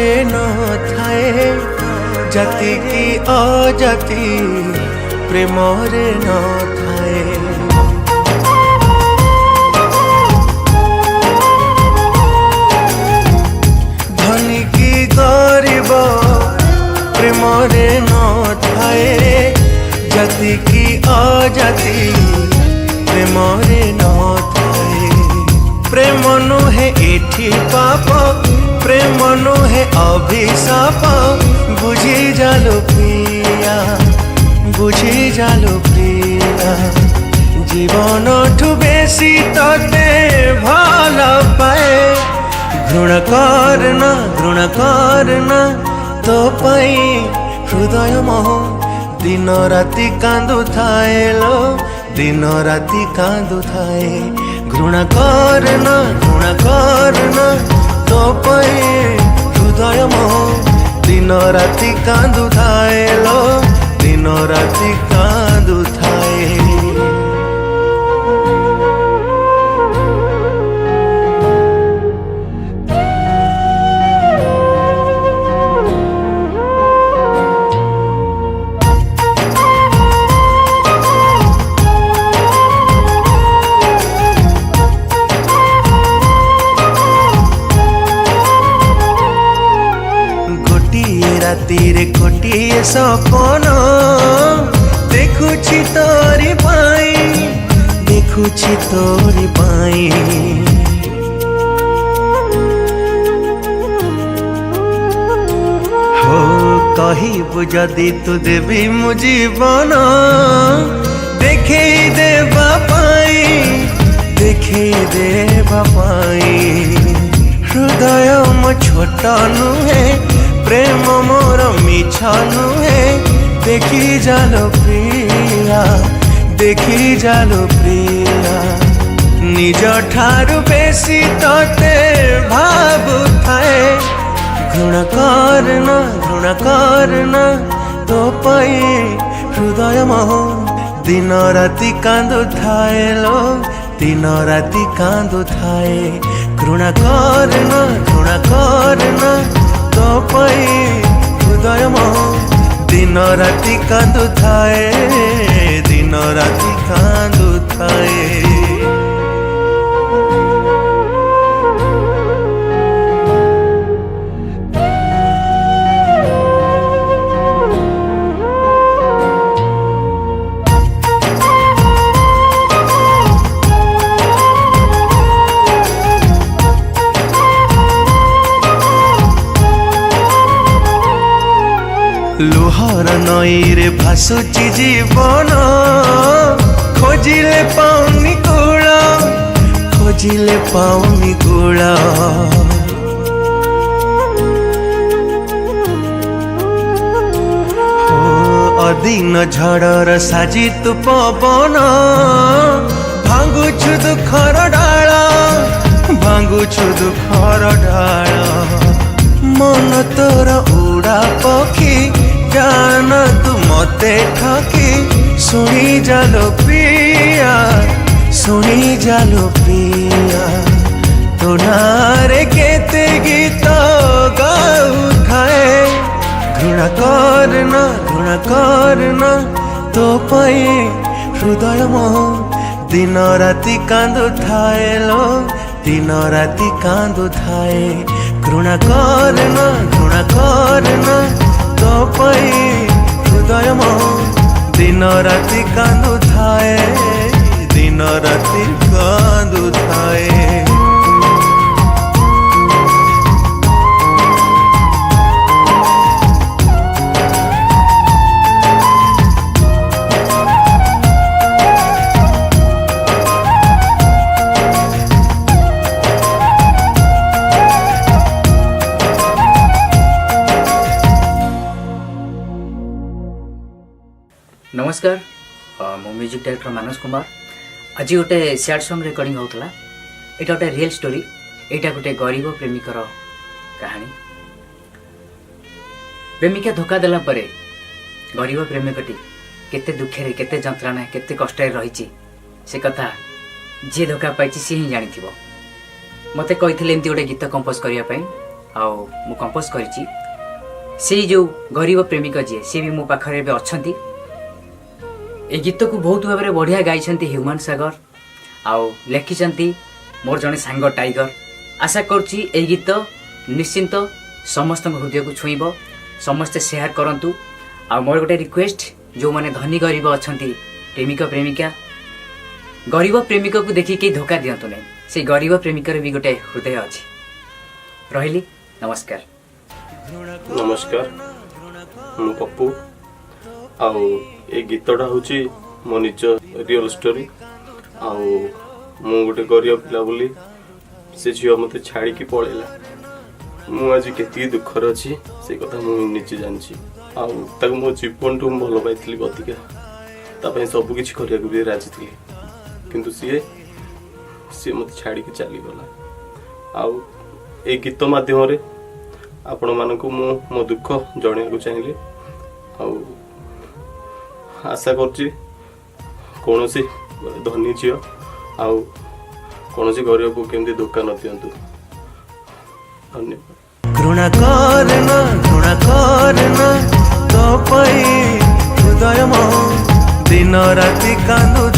रे न थाए जाति की अजाति प्रेम रे न थाए। धनी की गरीब प्रेम रे न थाए जाति की अजाति प्रेम रे न थाए। प्रेम नुहे एठी पाप प्रेम नुहे अभिशाप बुझी जालो प्रिया बुझी जालो प्रिया। जीवन ठु बेसी तते भल पाए घृण करना तो पाई हृदय मोह दिन राति कांदु थाए लो दिन राति कांदु थाए। घृण करना तो पाई हृदय मोह दिन राति कांदु थाए लो दिन राति कांदु थाए। रातिरे गोटिए सपन देखुछि तोरी पाई देखुछि तोरी पाई। हो कहिबु जदि तू देवी मु जीवन देखे देवा पाई। हृदय मो छोट नुहे प्रेम मोर मिछ नुहे देखी जालो प्रिया। निज ठारू बेसी तते भाबु थाए घृण करना तो पाई हृदय मोह दिन राति कांदु थाए लो दिन राति कांदु थाए। घृण करना तो पाई हृदय मोह दिन राति कांदु थाए दिन राति कांदु थाए। लुहर नई रे भासुची जीवन खोजिले पाउनी कूला। अदिन झड़र साजी तू पवन भांगुछु दुखर डाल मन तोर उड़ा पक्षी जान तू मते ठकी सुनी जालो प्रिया। तो नारे केते गीत गाऊ थाए घृण करना तो पाई हृदय मोह दिन राति कांदु थाए लो दिन राति कांदु थाए। घृण करना तो पाई हृदय मोह दिन राति कांदु थाए दिन राति कांदु थाए। नमस्कार मो म्यूजिक डायरेक्टर मानस कुमार। आज गोटे सैड सॉन्ग रिकॉर्डिंग होता है। गोटे रियल स्टोरी यहाँ गोटे गरीब प्रेमिकर कहानी। प्रेमिका धोखा देला परे गरीब प्रेमिकटी केते दुखे केते जंत्रणा केते कष्ट रही से कथा जी धोखा पाई सी ही जानी। मते कही एमती गोटे गीत कंपोज करने मु कंपोज करिछि से जो गरीब प्रेमिक जी सी भी मो पाखरे एबे अछंती ए गीत को बहुत भाव में बढ़िया गाई ह्यूमन सागर आउ लेखिं मोर जड़े सांग टाइगर आशा करुच्ची ए गीत निश्चिंत समस्त हृदय को छुईब समस्ते शेयर करंतु आ मोर गोटे रिक्वेस्ट जो माने धनी गरीब अच्छा प्रेमिक प्रेमिका गरीब प्रेमिक को देखिए कहीं धोखा दिंतु नहीं से गरीब प्रेमिक भी गोटे हृदय अच्छी रही नमस्कार नमस्कार मु पप्पू आउ ए गीतटा हूँ मो निज रियल स्टोरी आउ मु गोटे गरीब पिला बोली से झील मत छाड़ी पलैला मु आज के दुखर अच्छी से कथा मुझे निजे जानी आउ मो जीवन टू भल पाई अधिका ताप सब किसी करने भी राजी थी किंतु सी मत छाड़ी चलीगला आउ ए गीत माध्यम आपण मानक मो दुख जन चाहिए आउ आशा कर कौन धनी झी आउ कौन गरीब को केमती धोखा न दिंतु धन्यवाद घृणा करना तो हृदय दिन राति कांदु